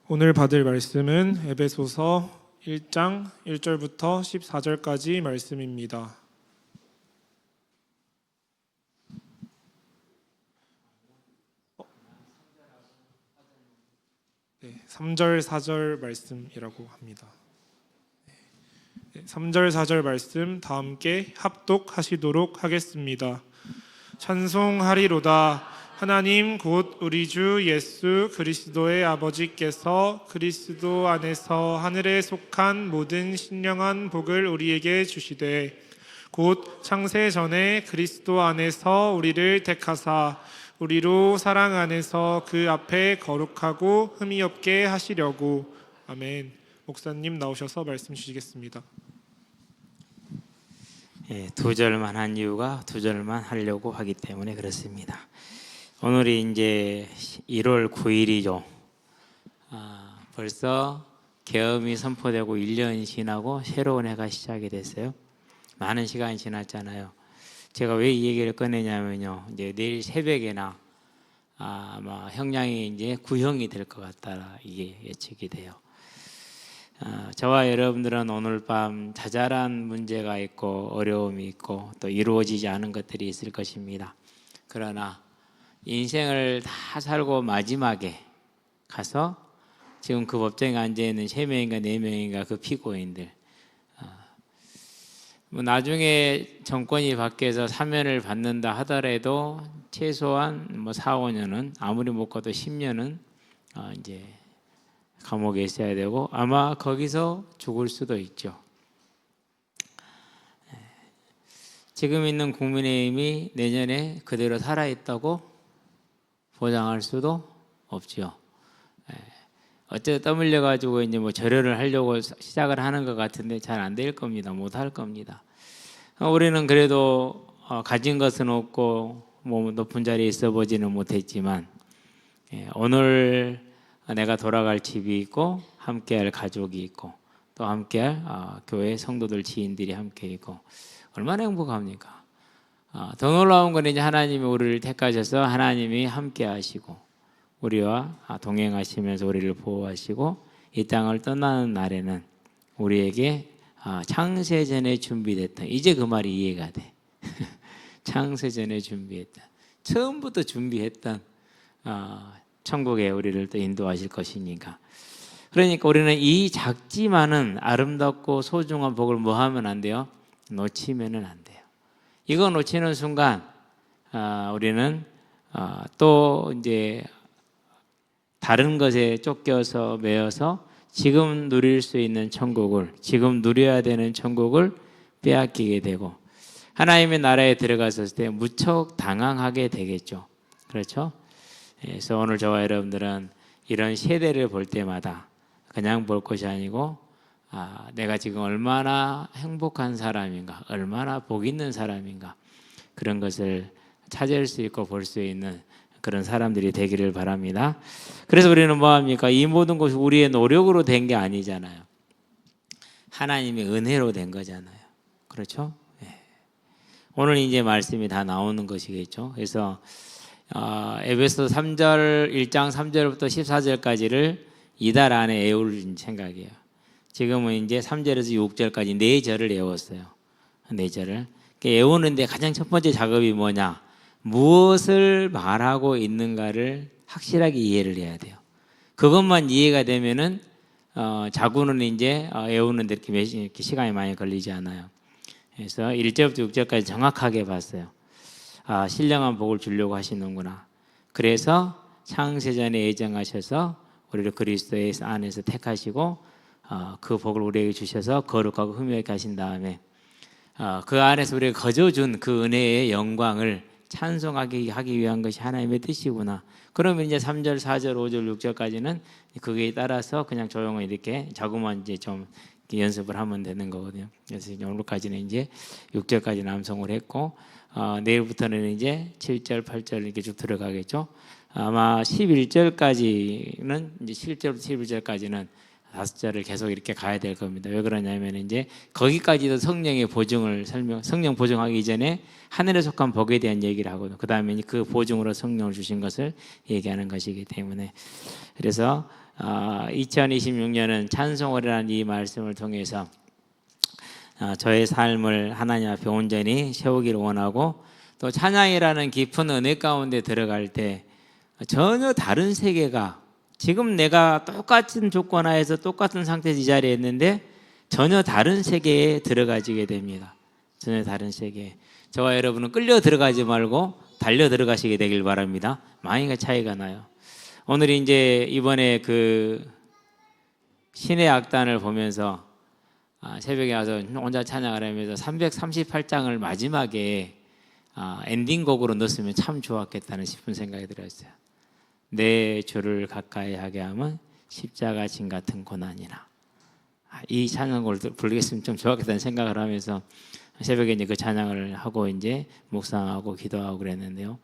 오늘 받을 말씀은 에베소서 1장 1절부터 14절까지 말씀입니다. 3절 4절 말씀이라고 합니다. 3절 4절 말씀 다 함께 합독하시도록 하겠습니다. 찬송하리로다. 하나님 곧 우리 주 예수 그리스도의 아버지께서 그리스도 안에서 하늘에 속한 모든 신령한 복을 우리에게 주시되 곧 창세 전에 그리스도 안에서 우리를 택하사 우리로 사랑 안에서 그 앞에 거룩하고 흠이 없게 하시려고. 아멘. 목사님 나오셔서 말씀 주시겠습니다. 두 절만 한 이유가 두 절만 하려고 하기 때문에 그렇습니다. 오늘이 이제 1월 9일이죠. 벌써 계엄이 선포되고 1년이 지나고 새로운 해가 시작이 됐어요. 많은 시간이 지났잖아요. 제가 왜 이 얘기를 꺼내냐면요. 이제 내일 새벽에나 아마 형량이 이제 구형이 될 것 같다 이게 예측이 돼요. 저와 여러분들은 오늘 밤 자잘한 문제가 있고 어려움이 있고 또 이루어지지 않은 것들이 있을 것입니다. 그러나 인생을 다 살고 마지막에 가서 지금 그 법정에 앉아있는 3명인가 4명인가 그 피고인들 나중에 정권이 바뀌어서 사면을 받는다 하더라도 최소한 4, 5년은 아무리 못 가도 10년은 이제 감옥에 있어야 되고 아마 거기서 죽을 수도 있죠. 지금 있는 국민의힘이 내년에 그대로 살아있다고 보장할 수도 없죠. 어째 떠밀려 가지고 이제 절여를 하려고 시작을 하는 것 같은데 잘 안 될 겁니다. 못 할 겁니다. 우리는 그래도 가진 것은 없고 높은 자리에 있어 보지는 못했지만 오늘 내가 돌아갈 집이 있고 함께할 가족이 있고 또 함께할 교회 성도들 지인들이 함께 있고 얼마나 행복합니까? 더 놀라운 건 이제 하나님이 우리를 택하셔서 하나님이 함께 하시고 우리와 동행하시면서 우리를 보호하시고 이 땅을 떠나는 날에는 우리에게 창세전에 준비됐다. 이제 그 말이 이해가 돼. 창세전에 준비했다. 처음부터 준비했던 천국에 우리를 또 인도하실 것이니까. 그러니까 우리는 이 작지만은 아름답고 소중한 복을 뭐 하면 안 돼요? 놓치면은 안 돼요. 이거 놓치는 순간 우리는 또 이제 다른 것에 쫓겨서 매여서 지금 누릴 수 있는 천국을 지금 누려야 되는 천국을 빼앗기게 되고 하나님의 나라에 들어갔을 때 무척 당황하게 되겠죠. 그렇죠? 그래서 오늘 저와 여러분들은 이런 세대를 볼 때마다 그냥 볼 것이 아니고 내가 지금 얼마나 행복한 사람인가, 얼마나 복 있는 사람인가 그런 것을 찾을 수 있고 볼 수 있는 그런 사람들이 되기를 바랍니다. 그래서 우리는 뭐합니까? 이 모든 것이 우리의 노력으로 된 게 아니잖아요. 하나님의 은혜로 된 거잖아요. 그렇죠? 오늘 이제 말씀이 다 나오는 것이겠죠. 그래서 에베소 3절 1장 3절부터 14절까지를 이달 안에 외울 생각이에요. 지금은 이제 3절에서 6절까지 4절을 외웠어요. 4절을. 외우는데 가장 첫 번째 작업이 뭐냐? 무엇을 말하고 있는가를 확실하게 이해를 해야 돼요. 그것만 이해가 되면은 자구는 이제 외우는데 이렇게 시간이 많이 걸리지 않아요. 그래서 1절부터 6절까지 정확하게 봤어요. 신령한 복을 주려고 하시는구나. 그래서 창세전에 예정하셔서 우리를 그리스도의 안에서 택하시고 그 복을 우리에게 주셔서 거룩하고 흠이 없게 하신 다음에 그 안에서 우리가 거저준 그 은혜의 영광을 찬송하게 하기 위한 것이 하나님의 뜻이구나. 그러면 이제 3절, 4절, 5절, 6절까지는 그거에 따라서 그냥 조용히 이렇게 자꾸만 이제 좀 연습을 하면 되는 거거든요. 그래서 이제 오늘까지는 이제 6절까지 남성을 했고 내일부터는 이제 7절, 8절 이렇게 쭉 들어가겠죠. 아마 11절까지는 이제 7절부터 11절까지는 5절을 계속 이렇게 가야 될 겁니다. 왜 그러냐면 이제 거기까지도 성령의 보증을 성령 보증하기 이전에 하늘에 속한 복에 대한 얘기를 하거든요. 그 다음에 그 보증으로 성령을 주신 것을 얘기하는 것이기 때문에 그래서 2026년은 찬송월이라는 이 말씀을 통해서 저의 삶을 하나님 앞에 온전히 세우기를 원하고, 또 찬양이라는 깊은 은혜 가운데 들어갈 때 전혀 다른 세계가, 지금 내가 똑같은 조건 하에서 똑같은 상태에서 이 자리에 있는데 전혀 다른 세계에 들어가지게 됩니다. 전혀 다른 세계에. 저와 여러분은 끌려 들어가지 말고 달려 들어가시게 되길 바랍니다. 많이 차이가 나요. 오늘 이제 이번에 그 신의 악단을 보면서 새벽에 와서 혼자 찬양을 하면서 338장을 마지막에 엔딩곡으로 넣었으면 참 좋았겠다는 싶은 생각이 들었어요. 내 주를 가까이 하게 하면 십자가 진 같은 고난이나. 이 찬양을 부르겠으면 좀 좋았겠다는 생각을 하면서 새벽에 이제 그 찬양을 하고 이제 묵상하고 기도하고 그랬는데요.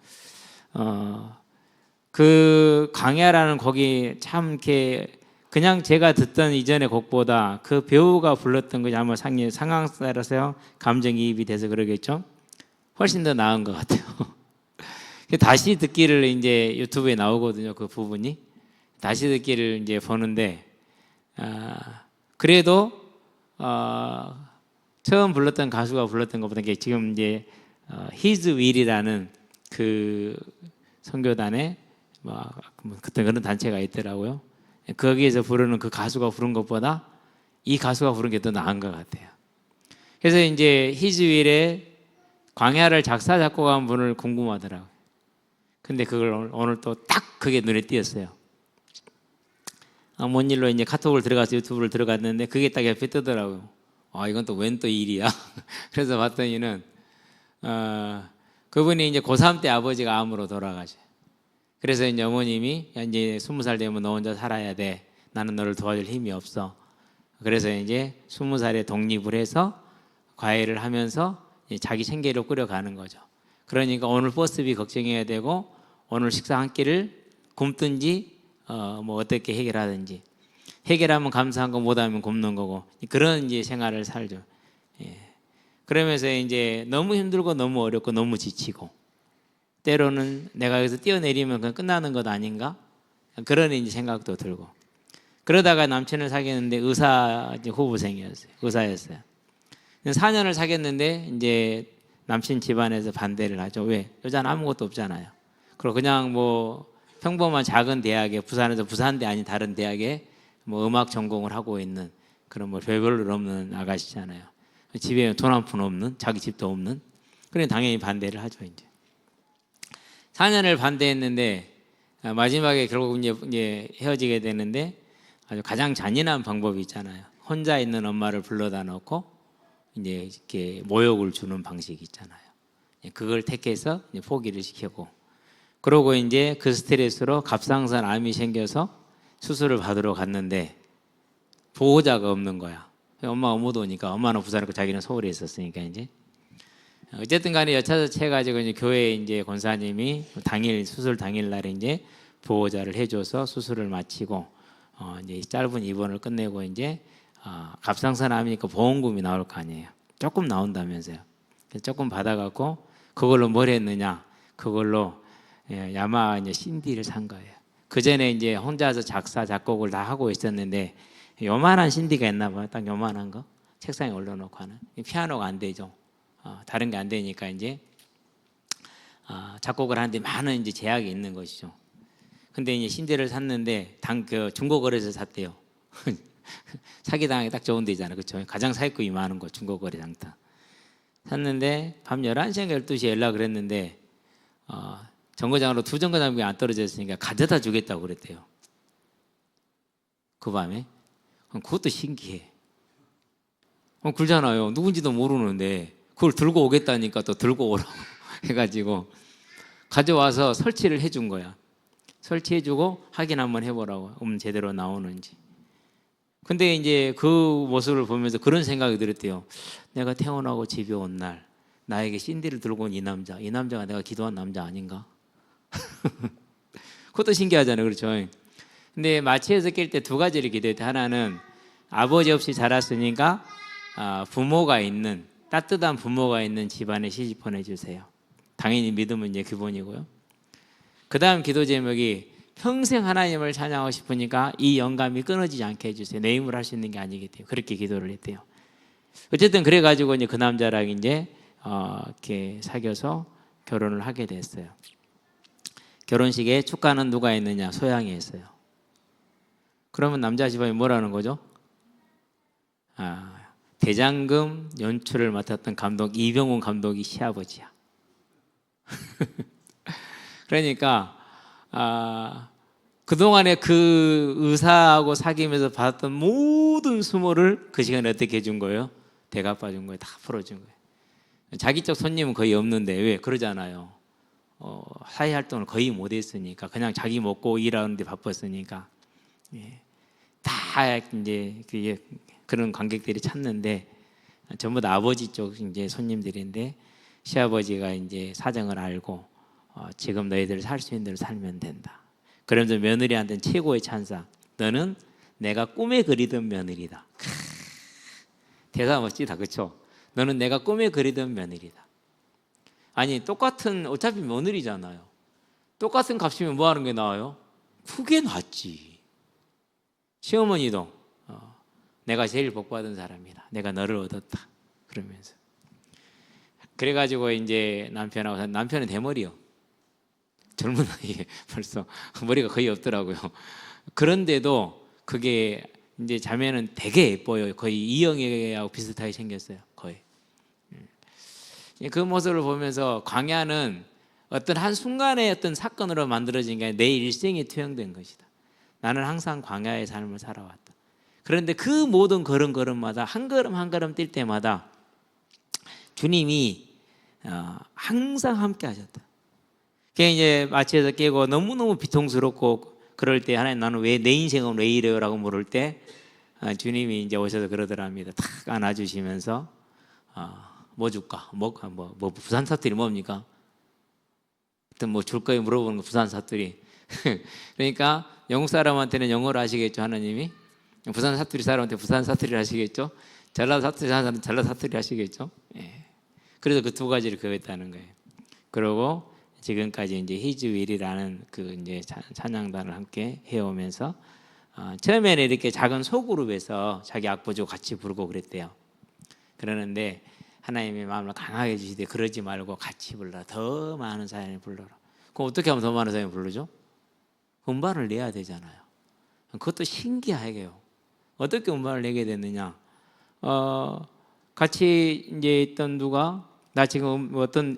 그 광야라는 곡이 참 이렇게 그냥 제가 듣던 이전의 곡보다 그 배우가 불렀던 것이 아마 상황 따라서요 감정이입이 돼서 그러겠죠. 훨씬 더 나은 것 같아요. 다시 듣기를 이제 유튜브에 나오거든요. 그 부분이 다시 듣기를 이제 보는데 그래도 처음 불렀던 가수가 불렀던 것보다 지금 이제 His Will이라는 그 선교단에 그때 그런 단체가 있더라고요. 거기에서 부르는 그 가수가 부른 것보다 이 가수가 부른 게 더 나은 것 같아요. 그래서 이제 His Will의 광야를 작사 작곡한 분을 궁금하더라고요. 근데 그걸 오늘 또 딱 그게 눈에 띄었어요. 뭔 일로 이제 카톡을 들어가서 유튜브를 들어갔는데 그게 딱 옆에 뜨더라고요. 이건 또 웬 또 일이야. 그래서 봤더니는 그분이 이제 고3 때 아버지가 암으로 돌아가셔요. 그래서 이제 어머님이 이제 20살 되면 너 혼자 살아야 돼. 나는 너를 도와줄 힘이 없어. 그래서 이제 20살에 독립을 해서 과외를 하면서 자기 생계를 꾸려가는 거죠. 그러니까 오늘 버스비 걱정해야 되고 오늘 식사 한 끼를 굶든지 뭐 어떻게 해결하든지, 해결하면 감사한 거 못하면 굶는 거고, 그런 이제 생활을 살죠. 그러면서 이제 너무 힘들고 너무 어렵고 너무 지치고, 때로는 내가 여기서 뛰어내리면 그냥 끝나는 것 아닌가, 그런 이제 생각도 들고. 그러다가 남친을 사귀었는데 의사 후보생이었어요. 의사였어요. 4년을 사귀었는데 이제 남친 집안에서 반대를 하죠. 왜? 여자는 아무것도 없잖아요. 그리고 그냥 뭐 평범한 작은 대학에, 부산에서 부산대 아닌 다른 대학에 뭐 음악 전공을 하고 있는 그런 뭐 별볼일 없는 아가씨잖아요. 집에 돈 한 푼 없는, 자기 집도 없는. 그래 당연히 반대를 하죠. 이제 4년을 반대했는데 마지막에 결국 이제 헤어지게 되는데, 아주 가장 잔인한 방법이 있잖아요. 혼자 있는 엄마를 불러다 놓고 이제 이렇게 모욕을 주는 방식이 있잖아요. 그걸 택해서 이제 포기를 시키고, 그러고 이제 그 스트레스로 갑상선 암이 생겨서 수술을 받으러 갔는데 보호자가 없는 거야. 엄마가 못 오니까, 엄마는 부산에 있고 자기는 서울에 있었으니까 이제 어쨌든 간에 여차저차 해가지고 이제 교회 이제 권사님이 수술 당일 날에 이제 보호자를 해줘서 수술을 마치고 이제 짧은 입원을 끝내고 이제 갑상선 암이니까 보험금이 나올 거 아니에요. 조금 나온다면서요. 그래서 조금 받아갖고 그걸로 뭘 했느냐? 그걸로 야마 이제 CD를 산 거예요. 그 전에 이제 혼자서 작사 작곡을 다 하고 있었는데 요만한 CD가 있나 봐요. 딱 요만한 거 책상에 올려놓고 하는. 피아노가 안 되죠. 다른 게 안 되니까 이제 작곡을 하는데 많은 이제 제약이 있는 것이죠. 근데 이제 CD를 샀는데 그 중고거래에서 샀대요. 사기당하기 딱 좋은 데잖아요. 그렇죠? 가장 사기꾼이 많은 거 중고거래 장터. 샀는데 밤 11시인가 12시에 연락을 했는데 정거장으로 2정거장이 안 떨어져 있으니까 가져다 주겠다고 그랬대요. 그 밤에. 그것도 신기해. 그러잖아요. 누군지도 모르는데 그걸 들고 오겠다니까 또 들고 오라고 해가지고 가져와서 설치를 해준 거야. 설치해주고 확인 한번 해보라고, 제대로 나오는지. 근데 이제 그 모습을 보면서 그런 생각이 들었대요. 내가 태어나고 집에 온 날 나에게 CD를 들고 온 이 남자가 내가 기도한 남자 아닌가? 그것도 신기하잖아요. 그렇죠? 근데 마취해서 깰 때 2가지를 기도했대. 하나는 아버지 없이 자랐으니까 부모가 있는, 따뜻한 부모가 있는 집안에 시집 보내주세요. 당연히 믿음은 이제 기본이고요. 그 다음 기도 제목이 평생 하나님을 찬양하고 싶으니까 이 영감이 끊어지지 않게 해주세요. 내 힘으로 할 수 있는 게 아니기 때문에 그렇게 기도를 했대요. 어쨌든 그래가지고 이제 그 남자랑 이제 이렇게 사귀어서 결혼을 하게 됐어요. 결혼식에 축가는 누가 했느냐? 소양이 했어요. 그러면 남자 집안이 뭐라는 거죠? 대장금 연출을 맡았던 감독 이병훈 감독이 시아버지야. 그러니까 그동안에 그 의사하고 사귀면서 받았던 모든 수모를 그 시간에 어떻게 해준 거예요? 대갚아 준 거예요. 다 풀어준 거예요. 자기 쪽 손님은 거의 없는데 왜 그러잖아요. 사회 활동을 거의 못했으니까 그냥 자기 먹고 일하는데 바빴으니까 다 이제 그런 관객들이 찾는데 전부 다 아버지 쪽 이제 손님들인데 시아버지가 이제 사정을 알고 지금 너희들 살 수 있는 대로 살면 된다. 그러면서 며느리한테는 최고의 찬사. 너는 내가 꿈에 그리던 며느리다. 대사 멋지다, 그렇죠? 너는 내가 꿈에 그리던 며느리다. 아니 똑같은 어차피 며느리잖아요. 똑같은 값이면 뭐 하는 게 나아요? 그게 낫지. 시어머니도 내가 제일 복받은 사람이다. 내가 너를 얻었다. 그러면서 그래가지고 이제 남편은 대머리요. 젊은 나이에 벌써 머리가 거의 없더라고요. 그런데도 그게 이제 자매는 되게 예뻐요. 거의 이영애하고 비슷하게 생겼어요. 거의. 그 모습을 보면서 광야는 어떤 한 순간의 어떤 사건으로 만들어진 게 아니라 내 일생에 투영된 것이다. 나는 항상 광야의 삶을 살아왔다. 그런데 그 모든 걸음걸음마다 한 걸음 한 걸음 뛸 때마다 주님이 항상 함께 하셨다. 그게 이제 마취해서 깨고 너무너무 비통스럽고 그럴 때 하나님 나는 왜 내 인생은 왜 이래요? 라고 물을 때 주님이 이제 오셔서 그러더랍니다. 탁 안아주시면서 뭐 줄까? 뭐 부산 사투리 뭡니까? 하여튼 뭐 줄 거에 물어보는 거 부산 사투리. 그러니까 영국 사람한테는 영어로 하시겠죠 하나님이. 부산 사투리 사람한테 부산 사투리를 하시겠죠. 전라도 사투리 사람한테 전라도 사투리 하시겠죠. 예. 그래서 그 두 가지를 그랬다는 거예요. 그리고 지금까지 이제 히즈윌이라는 그 이제 찬양단을 함께 해오면서 처음에는 이렇게 작은 소그룹에서 자기 악보주고 같이 부르고 그랬대요. 그러는데 하나님의 마음을 강하게 주시되 그러지 말고 같이 불러라. 더 많은 사람이 불러라. 그럼 어떻게 하면 더 많은 사람이 부르죠? 음반을 내야 되잖아요. 그것도 신기하게요. 어떻게 음반을 내게 됐느냐? 같이 이제 있던 누가 나 지금 어떤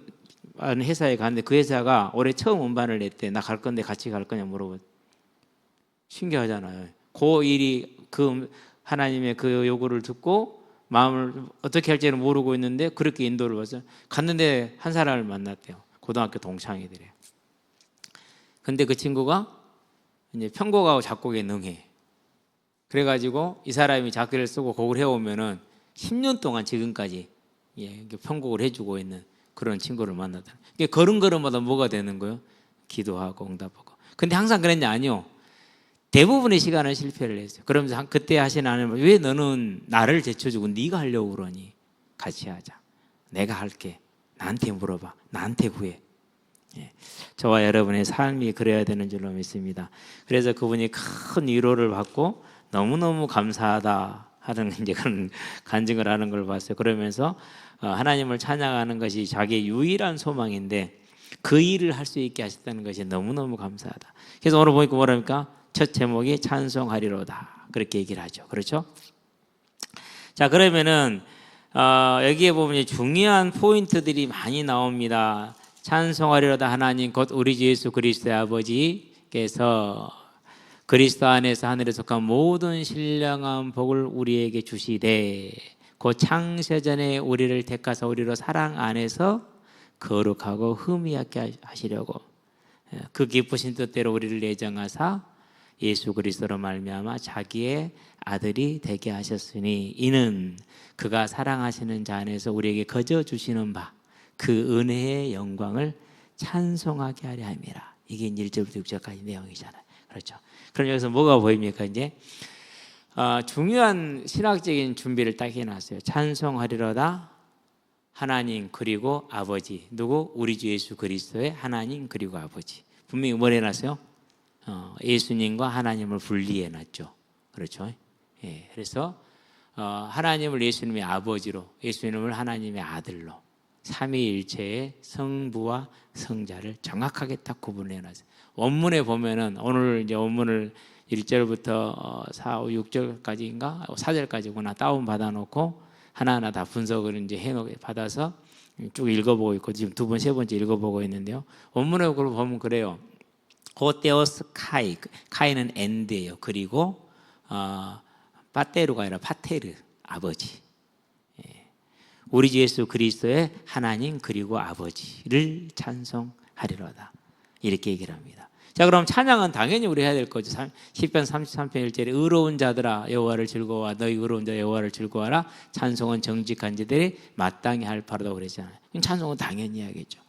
회사에 갔는데 그 회사가 올해 처음 음반을 냈대. 나 갈 건데 같이 갈 거냐 물어보. 신기하잖아요. 그 일이 그 하나님의 그 요구를 듣고 마음을 어떻게 할지는 모르고 있는데 그렇게 인도를 받아서 갔는데 한 사람을 만났대요. 고등학교 동창이더래요. 근데 그 친구가 이제 편곡하고 작곡에 능해. 그래가지고 이 사람이 작곡을 쓰고 곡을 해오면은 10년 동안 지금까지 편곡을 해주고 있는 그런 친구를 만났다. 이게 걸음걸음마다 뭐가 되는 거예요? 기도하고 응답하고. 근데 항상 그랬냐? 아니요. 대부분의 시간은 실패를 했어요. 그러면서 그때 하신 하나님, 왜 너는 나를 제쳐주고 네가 하려고 그러니? 같이 하자. 내가 할게. 나한테 물어봐. 나한테 구해. 저와 여러분의 삶이 그래야 되는 줄로 믿습니다. 그래서 그분이 큰 위로를 받고 너무너무 감사하다 하는 이제 그런 간증을 하는 걸 봤어요. 그러면서 하나님을 찬양하는 것이 자기의 유일한 소망인데 그 일을 할 수 있게 하셨다는 것이 너무너무 감사하다. 그래서 오늘 보니까 뭐랍니까? 첫 제목이 찬송하리로다. 그렇게 얘기를 하죠. 그렇죠? 자, 그러면은 여기에 보면 중요한 포인트들이 많이 나옵니다. 찬송하리로다 하나님 곧 우리 주 예수 그리스도의 아버지께서 그리스도 안에서 하늘에 속한 모든 신령한 복을 우리에게 주시되 곧 창세전에 우리를 택하사 우리로 사랑 안에서 거룩하고 흠이하게 하시려고 그 기쁘신 뜻대로 우리를 예정하사 예수 그리스도로 말미암아 자기의 아들이 되게 하셨으니 이는 그가 사랑하시는 자 안에서 우리에게 거저 주시는 바 그 은혜의 영광을 찬송하게 하려 함이라. 이게 1절부터 6절까지 내용이잖아요. 그렇죠. 그럼 여기서 뭐가 보입니까? 이제 중요한 신학적인 준비를 딱 해놨어요. 찬송하리로다 하나님 그리고 아버지. 누구? 우리 주 예수 그리스도의 하나님 그리고 아버지. 분명히 뭘 해놨어요? 예수님과 하나님을 분리해 놨죠. 그렇죠? 예, 그래서 하나님을 예수님의 아버지로, 예수님을 하나님의 아들로, 삼위일체의 성부와 성자를 정확하게 딱 구분해 놨어요. 원문에 보면은 오늘 이제 원문을 1절부터 4, 5, 6절까지인가 4절까지구나 다운 받아 놓고 하나하나 다 분석을 이제 해놓게 받아서 쭉 읽어보고 있고 지금 두 번, 세 번째 읽어보고 있는데요. 원문에 보면 그래요. 호테오스 카이, 카이는 엔드예요. 그리고 파테르가 아니라 파테르, 아버지. 우리 주 예수 그리스도의 하나님 그리고 아버지를 찬송하리로다. 이렇게 얘기를 합니다. 자, 그럼 찬양은 당연히 우리 해야 될 거죠. 시편 33편 1절에 의로운 자들아 여호와를 즐거워하, 너희 의로운 자 여호와를 즐거워하라. 찬송은 정직한 자들이 마땅히 할 바로다 그랬잖아요. 찬송은 당연히 해야겠죠.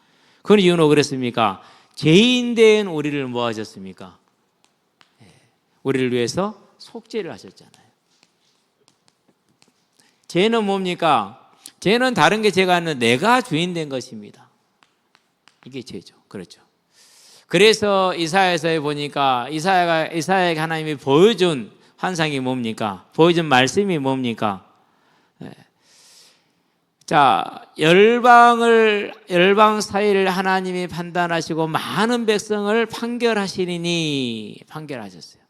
그건 이유는 그랬습니까? 죄인된 우리를 뭐 하셨습니까? 우리를 위해서 속죄를 하셨잖아요. 죄는 뭡니까? 죄는 다른 게 죄가 아니라 내가 주인 된 것입니다. 이게 죄죠. 그렇죠. 그래서 이사야서에 보니까 이사야에게 하나님이 보여준 환상이 뭡니까? 보여준 말씀이 뭡니까? 자, 열방 사이를 하나님이 판단하시고 많은 백성을 판결하시리니 판결하셨어요.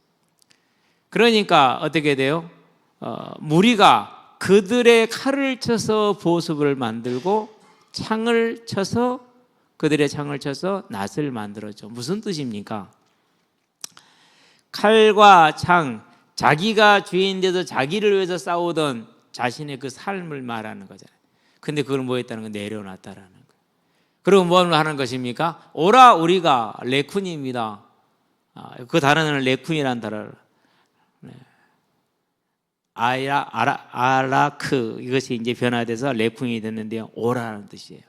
그러니까 어떻게 돼요? 무리가 그들의 칼을 쳐서 보습을 만들고 창을 쳐서 그들의 창을 쳐서 낫을 만들었죠. 무슨 뜻입니까? 칼과 창, 자기가 주인돼서 자기를 위해서 싸우던 자신의 그 삶을 말하는 거잖아요. 근데 그걸 뭐 했다는 건 내려놨다라는 거예요. 그리고 뭘 하는 것입니까? 오라 우리가 레쿤입니다. 그 단어는 레쿤이라는 단어를 아라크 이것이 이제 변화돼서 레쿤이 됐는데요. 오라는 뜻이에요.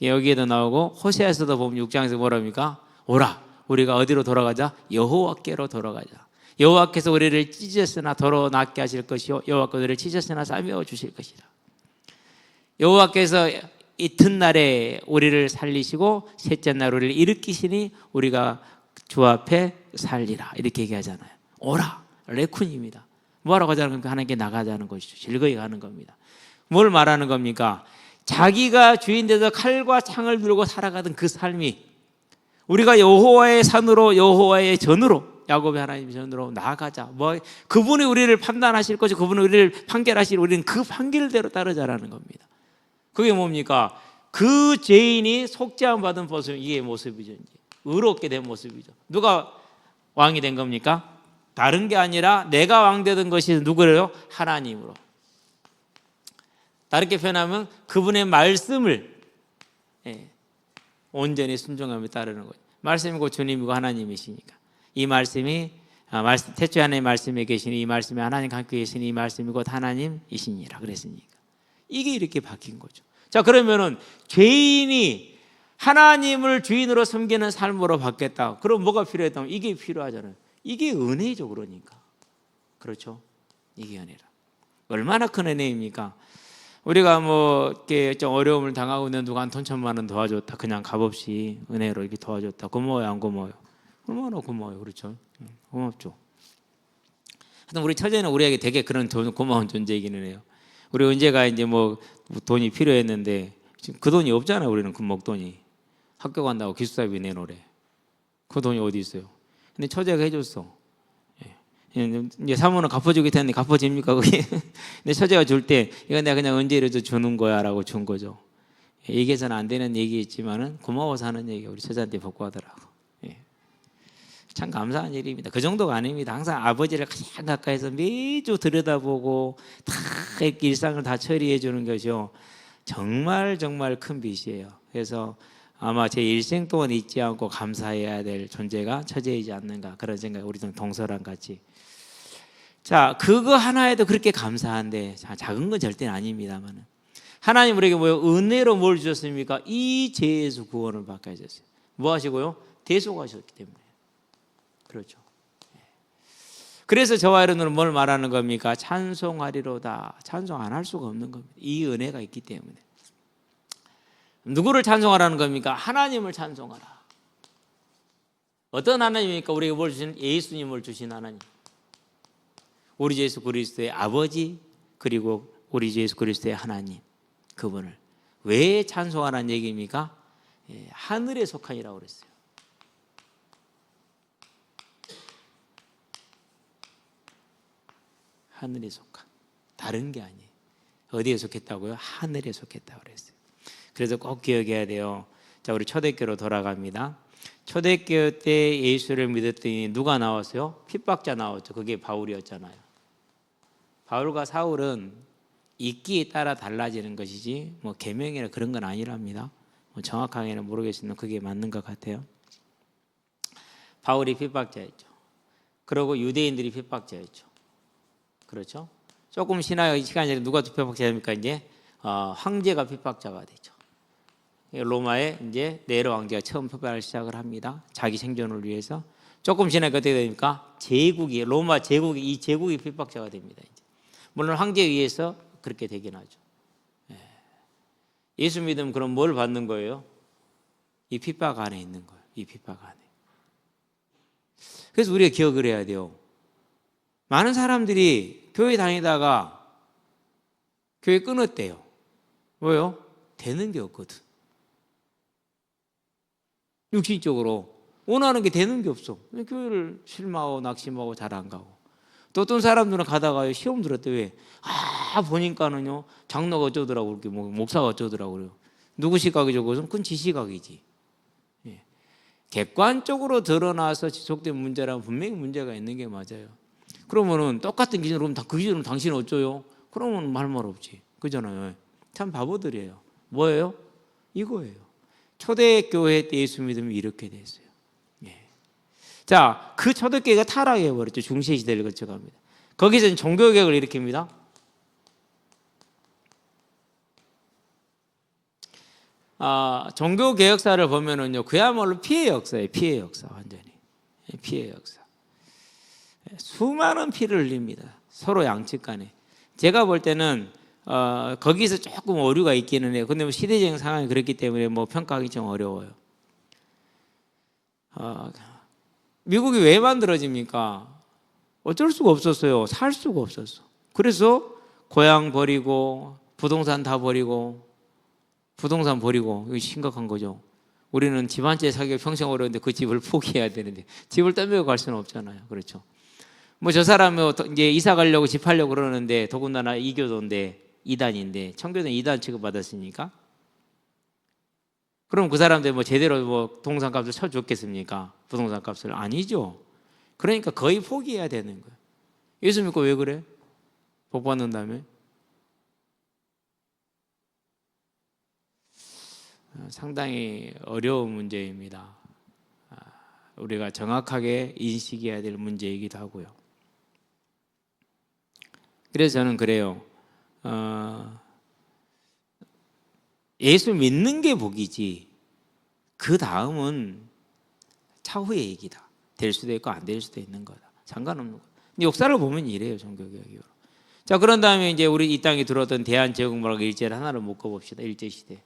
여기에도 나오고 호세아서도 보면 6장에서 뭐랍니까? 오라 우리가 어디로 돌아가자? 여호와께로 돌아가자. 여호와께서 우리를 찢었으나 더러 낫게 하실 것이요 여호와께서 우리를 찢었으나 싸매어 주실 것이라. 여호와께서 이튿날에 우리를 살리시고 셋째 날 우리를 일으키시니 우리가 주 앞에 살리라. 이렇게 얘기하잖아요. 오라 레쿤입니다. 뭐하러 가자는 겁니까? 하나님께 나가자는 것이죠. 즐거이 가는 겁니다. 뭘 말하는 겁니까? 자기가 주인 돼서 칼과 창을 들고 살아가던 그 삶이 우리가 여호와의 산으로 여호와의 전으로 야곱의 하나님 전으로 나아가자. 뭐 그분이 우리를 판단하실 것이고 그분이 우리를 판결하실 우리는 그 판결대로 따르자라는 겁니다. 그게 뭡니까? 그 죄인이 속죄함 받은 모습, 이게 모습이죠. 이제. 의롭게 된 모습이죠. 누가 왕이 된 겁니까? 다른 게 아니라 내가 왕 되던 것이 누구래요? 하나님으로. 다르게 표현하면 그분의 말씀을 온전히 순종하며 따르는 거예요. 말씀이고 주님이고 하나님이시니까. 이 말씀이 태초에 하나님의 말씀에 계시니 이 말씀이 하나님과 함께 계시니 이 말씀이 곧 하나님이시니라 그랬으니까. 이게 이렇게 바뀐 거죠. 자, 그러면은 죄인이 하나님을 주인으로 섬기는 삶으로 바뀌었다. 그럼 뭐가 필요했다면 이게 필요하잖아요. 이게 은혜죠, 그러니까. 그렇죠? 이게 은혜라. 얼마나 큰 은혜입니까? 우리가 뭐 이렇게 좀 어려움을 당하고 있는 누가 한 돈 1,000만 원 도와줬다. 그냥 값없이 은혜로 이렇게 도와줬다. 고마워요, 안 고마워요? 얼마나 고마워요, 그렇죠? 고맙죠. 하여튼 우리 처제는 우리에게 되게 그런 고마운 존재이기는 해요. 우리 은재가 이제 뭐 돈이 필요했는데 지금 그 돈이 없잖아요. 우리는 그 목돈이 학교 간다고 기숙사비 내놓으래. 그 돈이 어디 있어요? 근데 처제가 해줬어. 이제 사모는 갚아주게 됐는데 갚아집니까 그게? 근데 처제가 줄 때 이거 내가 그냥 은재로 주는 거야라고 준 거죠. 얘기해서는 안 되는 얘기였지만은 고마워서 하는 얘기 우리 처제한테 복구하더라고. 참 감사한 일입니다. 그 정도가 아닙니다. 항상 아버지를 가장 가까이서 매주 들여다보고 다 이렇게 일상을 다 처리해 주는 것이요. 정말 정말 큰 빚이에요. 그래서 아마 제 일생 동안 잊지 않고 감사해야 될 존재가 처제이지 않는가 그런 생각이 우리 동서랑 같이. 자, 그거 하나에도 그렇게 감사한데 작은 건 절대 아닙니다만 하나님 우리에게 뭐요? 은혜로 뭘 주셨습니까? 이 죄에서 구원을 받게 하셨어요. 뭐 하시고요? 대속하셨기 때문에. 그렇죠. 그래서 저와 여러분은 뭘 말하는 겁니까? 찬송하리로다. 찬송 안 할 수가 없는 겁니다. 이 은혜가 있기 때문에. 누구를 찬송하라는 겁니까? 하나님을 찬송하라. 어떤 하나님입니까? 우리에게 뭘 주신? 예수님을 주신 하나님. 우리 주 예수 그리스도의 아버지, 그리고 우리 주 예수 그리스도의 하나님, 그분을 왜 찬송하라는 얘기입니까? 하늘에 속한이라고 그랬어요. 하늘에 속한, 다른 게 아니에요. 어디에 속했다고요? 하늘에 속했다고 그랬어요. 그래서 꼭 기억해야 돼요. 자, 우리 초대교로 돌아갑니다. 초대교 때 예수를 믿었더니 누가 나왔어요? 핍박자 나왔죠. 그게 바울이었잖아요. 바울과 사울은 있기에 따라 달라지는 것이지 뭐 계명이나 그런 건 아니랍니다. 뭐 정확하게는 모르겠지만 그게 맞는 것 같아요. 바울이 핍박자였죠. 그리고 유대인들이 핍박자였죠. 그렇죠? 조금 시간이 지나 누가 핍박자입니까? 이제 황제가 핍박자가 되죠. 로마의 이제 네로 왕제가 처음 핍박을 시작을 합니다. 자기 생존을 위해서. 조금 지나니까 어떻게 됩니까? 제국이, 로마 제국이, 이 제국이 핍박자가 됩니다. 이제. 물론 황제에 의해서 그렇게 되긴 하죠. 예수 믿으면 그럼 뭘 받는 거예요? 이 핍박 안에 있는 거예요. 이 핍박 안에. 그래서 우리가 기억을 해야 돼요. 많은 사람들이 교회 다니다가 교회 끊었대요. 왜요? 되는 게 없거든. 육신적으로 원하는 게 되는 게 없어. 교회를 실망하고 낙심하고 잘 안 가고. 또 어떤 사람들은 가다가 시험 들었대. 왜? 보니까는요, 장로가 어쩌더라고, 그렇게 목사가 어쩌더라고 그래요. 누구 시각이죠? 그건 지 시각이지. 예. 객관적으로 드러나서 지속된 문제라면 분명히 문제가 있는 게 맞아요. 그러면은 똑같은 기준으로 그럼 그 기준으로 당신은 어쩌요? 그러면 말 없지. 그잖아요. 참 바보들이에요. 뭐예요? 이거예요. 초대교회 때 예수 믿으면 이렇게 됐어요. 예. 자, 그 초대교회가 타락해버렸죠. 중세시대를 거쳐갑니다. 거기서 종교개혁을 일으킵니다. 종교개혁사를 보면은요, 그야말로 피해 역사예요. 피해 역사, 완전히. 피해 역사. 수많은 피를 흘립니다. 서로 양측 간에. 제가 볼 때는 거기서 조금 오류가 있기는 해요. 근데 뭐 시대적인 상황이 그렇기 때문에 뭐 평가하기 좀 어려워요. 미국이 왜 만들어집니까? 어쩔 수가 없었어요. 살 수가 없었어. 그래서 고향 버리고 부동산 다 버리고 부동산 버리고 이거 심각한 거죠. 우리는 집 한 채 사기가 평생 어려운데 그 집을 포기해야 되는데 집을 떠밀고 갈 수는 없잖아요. 그렇죠. 뭐 저 사람은 이제 이사 가려고 집 하려고 그러는데 더군다나 이교도인데 2단인데 청교도는 2단 취급받았으니까 그럼 그 사람들 뭐 제대로 뭐 부동산 값을 쳐줬겠습니까? 부동산 값을 아니죠. 그러니까 거의 포기해야 되는 거예요. 예수 믿고 왜 그래? 복 받는 다음에 상당히 어려운 문제입니다. 우리가 정확하게 인식해야 될 문제이기도 하고요. 그래서 저는 그래요. 예수 믿는 게 복이지 그 다음은 차후의 얘기다. 될 수도 있고 안 될 수도 있는 거다. 상관없는 거다. 근데 역사를 보면 이래요. 종교개혁이. 자, 그런 다음에 이제 우리 이 땅에 들어왔던 대한제국문학 일제를 하나로 묶어봅시다. 일제시대.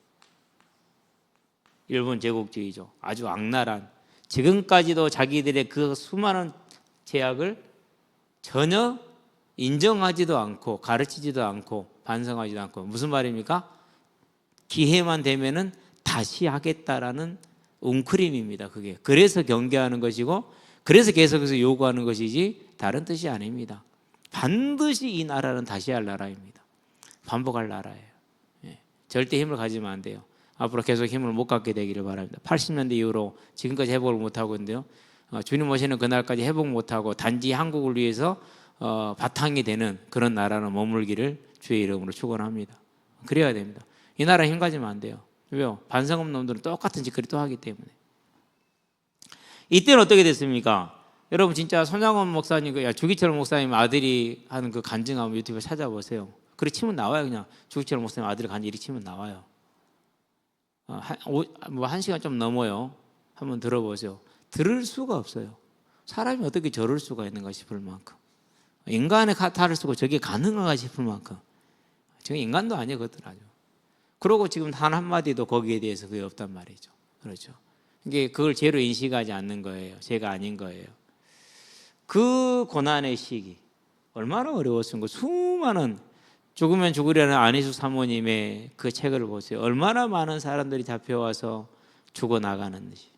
일본 제국주의죠. 아주 악랄한. 지금까지도 자기들의 그 수많은 제약을 전혀 인정하지도 않고 가르치지도 않고 반성하지도 않고 무슨 말입니까? 기회만 되면은 다시 하겠다라는 웅크림입니다. 그게. 그래서 경계하는 것이고 그래서 계속해서 요구하는 것이지 다른 뜻이 아닙니다. 반드시 이 나라는 다시 할 나라입니다. 반복할 나라예요. 예. 절대 힘을 가지면 안 돼요. 앞으로 계속 힘을 못 갖게 되기를 바랍니다. 80년대 이후로 지금까지 회복을 못하고 있는데요. 주님 오시는 그날까지 회복 못하고 단지 한국을 위해서 바탕이 되는 그런 나라는 머물기를 주의 이름으로 축원합니다. 그래야 됩니다. 이 나라 힘 가지면 안 돼요. 왜요? 반성 없는 놈들은 똑같은 짓거리 또 하기 때문에. 이때는 어떻게 됐습니까? 여러분 진짜 손양원 목사님, 주기철 목사님 아들이 하는 그 간증하면 유튜브에 찾아보세요. 그렇게 치면 나와요. 그냥 주기철 목사님 아들이 간증 이렇게 치면 나와요. 한 시간 좀 넘어요. 한번 들어보세요. 들을 수가 없어요. 사람이 어떻게 저럴 수가 있는가 싶을 만큼. 인간의 카타를 쓰고 저게 가능한가 싶을 만큼. 저게 인간도 아니에요. 그것들 아주. 그러고 지금 단 한마디도 거기에 대해서 그게 없단 말이죠. 그렇죠. 이게 그걸 죄로 인식하지 않는 거예요. 죄가 아닌 거예요. 그 고난의 시기 얼마나 어려웠습니까? 수많은 죽으면 죽으려는 안희숙 사모님의 그 책을 보세요. 얼마나 많은 사람들이 잡혀와서 죽어나가는지.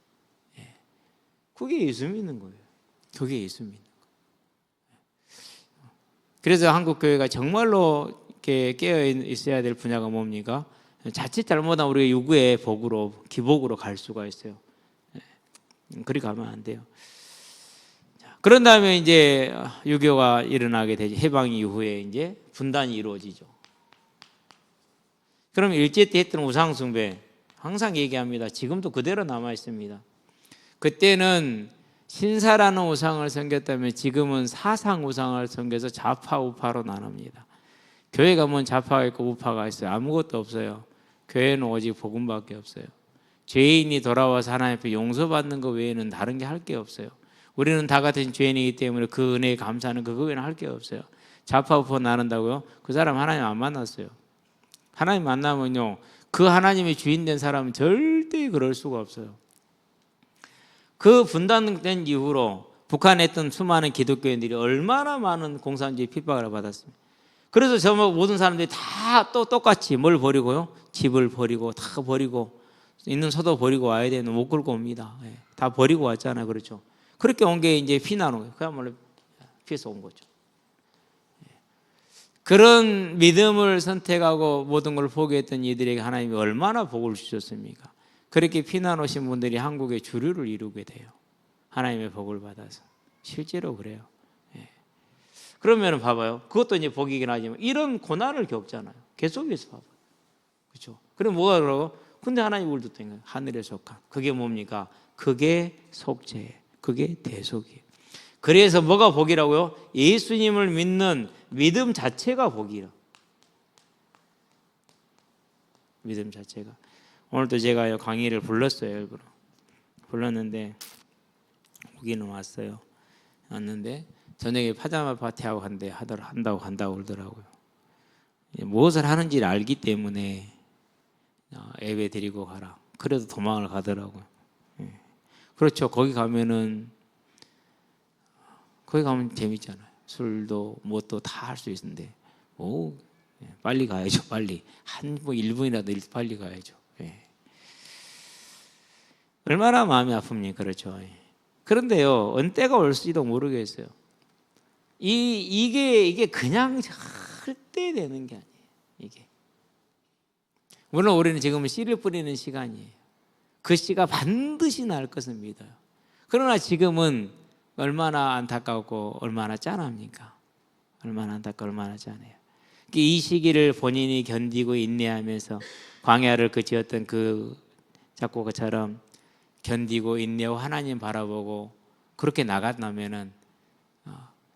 그게 예수 믿는 거예요. 그게 예수 믿는 거예요. 그래서 한국 교회가 정말로 이렇게 깨어 있어야 될 분야가 뭡니까? 자칫 잘못하면 우리가 유구의 복으로 기복으로 갈 수가 있어요. 그리 가면 안 돼요. 그런 다음에 이제 유교가 일어나게 되죠. 해방 이후에 이제 분단이 이루어지죠. 그럼 일제 때 했던 우상 숭배 항상 얘기합니다. 지금도 그대로 남아 있습니다. 그때는 신사라는 우상을 섬겼다면 지금은 사상 우상을 섬겨서 좌파 우파로 나눕니다. 교회 가면 좌파가 있고 우파가 있어요. 아무것도 없어요. 교회는 오직 복음밖에 없어요. 죄인이 돌아와서 하나님 앞에 용서받는 것 외에는 다른 게 할 게 없어요. 우리는 다 같은 죄인이기 때문에 그 은혜에 감사하는 그 외에는 할 게 없어요. 좌파 우파 나눈다고요? 그 사람 하나님 안 만났어요. 하나님 만나면요, 그 하나님의 주인 된 사람은 절대 그럴 수가 없어요. 그 분단된 이후로 북한에 있던 수많은 기독교인들이 얼마나 많은 공산주의 핍박을 받았습니다. 그래서 저 모든 사람들이 다 또 똑같이 뭘 버리고요? 집을 버리고 다 버리고 있는 소도 버리고 와야 되는 못 끌고 옵니다. 다 버리고 왔잖아요. 그렇죠? 그렇게 온 게 이제 피난 온 거예요. 그야말로 피해서 온 거죠. 그런 믿음을 선택하고 모든 걸 포기했던 이들에게 하나님이 얼마나 복을 주셨습니까? 그렇게 피난 오신 분들이 한국의 주류를 이루게 돼요. 하나님의 복을 받아서. 실제로 그래요. 그러면 봐봐요. 그것도 이제 복이긴 하지만 이런 고난을 겪잖아요. 계속해서 봐봐요. 그렇죠? 그럼 뭐가 그러고? 근데 하나님 우리도 된 하늘에 속한. 그게 뭡니까? 그게 속죄. 그게 대속이에요. 그래서 뭐가 복이라고요? 예수님을 믿는 믿음 자체가 복이라. 믿음 자체가. 오늘도 제가 강의를 불렀어요. 일부러. 불렀는데 오기는 왔어요. 왔는데 저녁에 파자마 파티하고 한다고 간다고 그러더라고요. 무엇을 하는지를 알기 때문에 예배 드리고 가라. 그래도 도망을 가더라고요. 그렇죠. 거기 가면 재밌잖아요. 술도 뭣도 다 할 수 있는데 빨리 가야죠. 빨리 한 1분이라도 빨리 가야죠. 얼마나 마음이 아픕니까? 그렇죠. 그런데요, 언때가 올지도 모르겠어요. 이게 그냥 절대 되는 게 아니에요. 이게 물론 우리는 지금 씨를 뿌리는 시간이에요. 그 씨가 반드시 날 것을 믿어요. 그러나 지금은 얼마나 안타깝고 얼마나 짠합니까? 얼마나 안타깝고 얼마나 짠해요. 이 시기를 본인이 견디고 인내하면서 광야를 그지었던 그 작곡가처럼 견디고 인내하고 하나님 바라보고 그렇게 나간다면은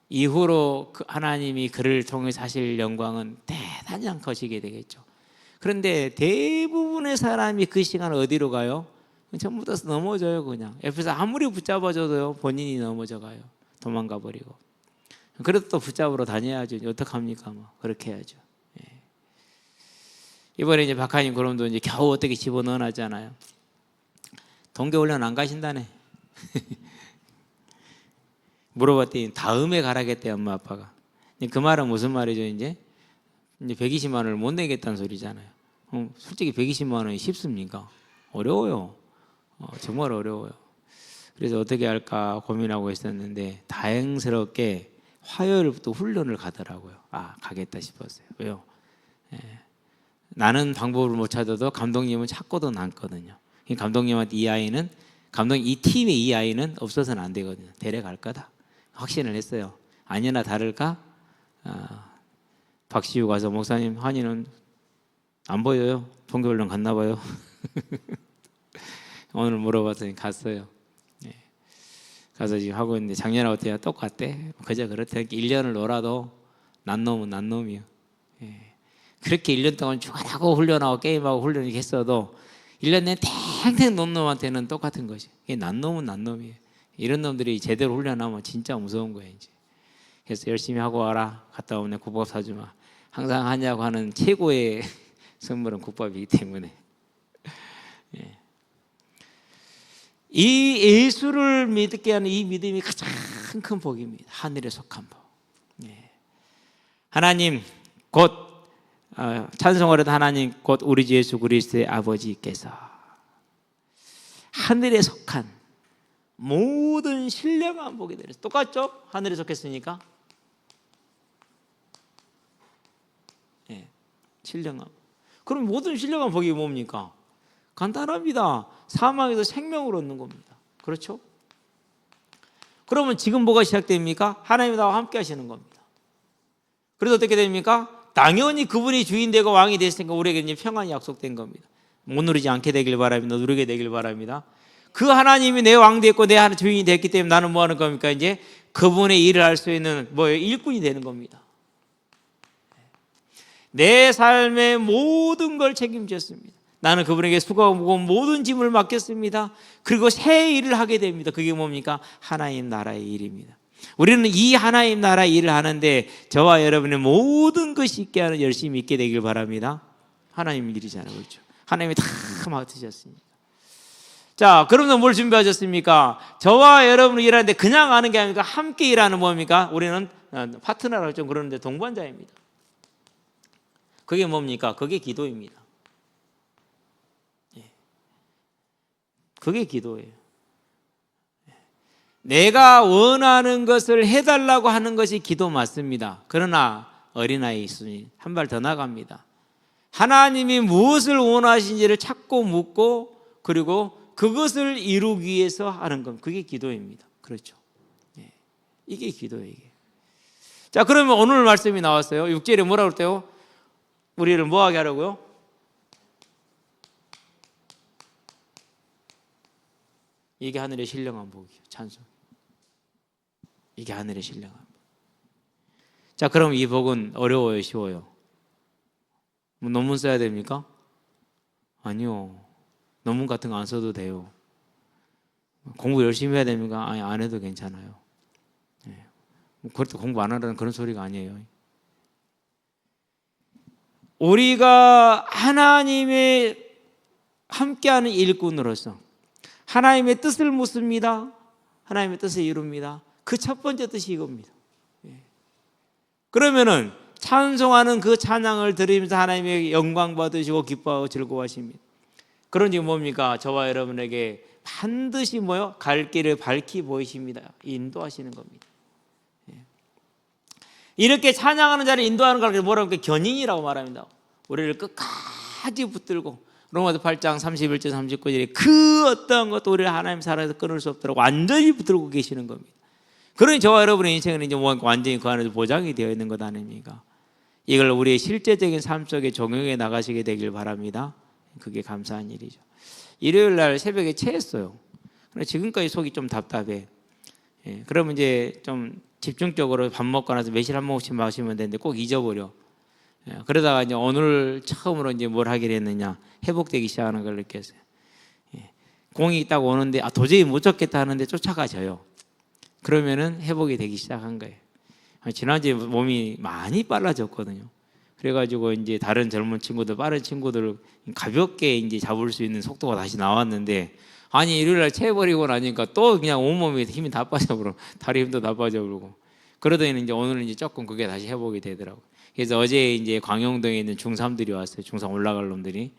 이후로 하나님이 그를 통해서 하실 영광은 대단히 커지게 되겠죠. 그런데 대부분의 사람이 그 시간 어디로 가요? 전부 다 넘어져요. 그냥 옆에서 아무리 붙잡아줘도요 본인이 넘어져 가요. 도망가 버리고. 그래도 또 붙잡으러 다녀야죠. 어떡합니까? 그렇게 해야죠. 이번에 이제 박하님 그럼도 이제 겨우 어떻게 집어넣어놨잖아요. 동계훈련 안 가신다네. 물어봤더니 다음에 가라겠대 엄마 아빠가. 그 말은 무슨 말이죠? 이제 120만 원을 못 내겠다는 소리잖아요. 솔직히 120만 원이 쉽습니까? 어려워요. 정말 어려워요. 그래서 어떻게 할까 고민하고 있었는데 다행스럽게 화요일부터 훈련을 가더라고요. 가겠다 싶었어요. 왜요? 나는 방법을 못 찾아도 감독님은 찾고도 남거든요. 감독님한테 이 팀의 이 아이는 없어서는 안 되거든요. 데려갈 거다. 확신을 했어요. 아니나 다를까 박시우 가서 목사님 한이는 안 보여요. 동계훈련 갔나 봐요. 오늘 물어봤더니 갔어요. 가서 지금 하고 있는데 작년하고 어때요? 똑같대. 그저 그렇대. 1년을 놀아도 난 놈은 난 놈이요. 그렇게 1년 동안 죽어나고 훈련하고 게임하고 훈련을 했어도 1년 내내 탱탱 논 놈한테는 똑같은 것이. 난 놈은 난 놈이에요. 이런 놈들이 제대로 훈련하면 진짜 무서운 거예요. 이제. 그래서 열심히 하고 와라. 갔다 오면 국밥 사주마. 항상 하냐고 하는 최고의 선물은 국밥이기 때문에. 이 예수를 믿게 하는 이 믿음이 가장 큰 복입니다. 하늘에 속한 복. 하나님 곧 찬송하려던 하나님 곧 우리 주 예수 그리스도의 아버지께서 하늘에 속한 모든 신령한 복이 되리라. 똑같죠? 하늘에 속했으니까. 신령한. 그럼 모든 신령한 복이 뭡니까? 간단합니다. 사망에서 생명을 얻는 겁니다. 그렇죠? 그러면 지금 뭐가 시작됩니까? 하나님이 나와 함께 하시는 겁니다. 그래서 어떻게 됩니까? 당연히 그분이 주인 되고 왕이 됐으니까 우리에게 이제 평안이 약속된 겁니다. 못 누리지 않게 되길 바랍니다. 누리게 되길 바랍니다. 그 하나님이 내 왕 됐고 내 주인이 됐기 때문에 나는 뭐 하는 겁니까? 이제 그분의 일을 할 수 있는 뭐예요? 일꾼이 되는 겁니다. 내 삶의 모든 걸 책임졌습니다. 나는 그분에게 수고하고 무거운 모든 짐을 맡겼습니다. 그리고 새 일을 하게 됩니다. 그게 뭡니까? 하나님 나라의 일입니다. 우리는 이 하나님 나라의 일을 하는데 저와 여러분의 모든 것이 있게 하는 열심히 있게 되길 바랍니다. 하나님 일이잖아요. 그렇죠? 하나님이 다 맡으셨으니까. 자, 그러면 뭘 준비하셨습니까? 저와 여러분이 일하는데 그냥 하는 게 아니라 함께 일하는 뭡니까? 우리는 파트너라고 좀 그러는데 동반자입니다. 그게 뭡니까? 그게 기도입니다. 그게 기도예요. 내가 원하는 것을 해달라고 하는 것이 기도 맞습니다. 그러나 어린아이 있으니 한 발 더 나갑니다. 하나님이 무엇을 원하시는지를 찾고 묻고 그리고 그것을 이루기 위해서 하는 것, 그게 기도입니다. 그렇죠? 이게 기도예요. 이게. 자, 그러면 오늘 말씀이 나왔어요. 6절에 뭐라고 그랬대요? 우리를 뭐하게 하라고요? 이게 하늘의 신령한 복이에요. 찬송. 이게 하늘의 신령한 복. 자, 그럼 이 복은 어려워요, 쉬워요? 뭐 논문 써야 됩니까? 아니요. 논문 같은 거 안 써도 돼요. 공부 열심히 해야 됩니까? 아니, 안 해도 괜찮아요. 그것도 공부 안 하라는 그런 소리가 아니에요. 우리가 하나님의 함께하는 일꾼으로서 하나님의 뜻을 묻습니다. 하나님의 뜻을 이룹니다. 그 첫 번째 뜻이 이겁니다. 그러면은 찬송하는 그 찬양을 들으면서 하나님의 영광 받으시고 기뻐하고 즐거워하십니다. 그런 게 뭡니까? 저와 여러분에게 반드시 뭐요? 갈 길을 밝히 보이십니다. 인도하시는 겁니다. 이렇게 찬양하는 자를 인도하는 걸 뭐라고 할까? 견인이라고 말합니다. 우리를 끝까지 붙들고 로마서 8장 31절 39절에 그 어떤 것도 우리를 하나님 사랑에서 끊을 수 없도록 완전히 붙들고 계시는 겁니다. 그러니 저와 여러분의 인생은 이제 완전히 그 안에서 보장이 되어 있는 것 아닙니까? 이걸 우리의 실제적인 삶 속에 적용해 나가시게 되길 바랍니다. 그게 감사한 일이죠. 일요일 날 새벽에 체했어요. 그런데 지금까지 속이 좀 답답해. 그러면 이제 좀 집중적으로 밥 먹고 나서 매실 한 모금씩 마시면 되는데 꼭 잊어버려. 그러다가 이제 오늘 처음으로 이제 뭘 하게 됐느냐, 회복되기 시작하는 걸 느꼈어요. 공이 딱 오는데 도저히 못 잡겠다 하는데 쫓아가져요. 그러면은 회복이 되기 시작한 거예요. 지난주에 몸이 많이 빨라졌거든요. 그래가지고 이제 다른 젊은 친구들, 빠른 친구들 가볍게 이제 잡을 수 있는 속도가 다시 나왔는데, 아니 일요일날 체해버리고 나니까 또 그냥 온몸에 힘이 다 빠져버리고 다리 힘도 다 빠져버리고 그러더니 이제 오늘은 이제 조금 그게 다시 회복이 되더라고. 그래서 어제 이제 광영동에 있는 중3들이 왔어요. 중3 올라갈 놈들이.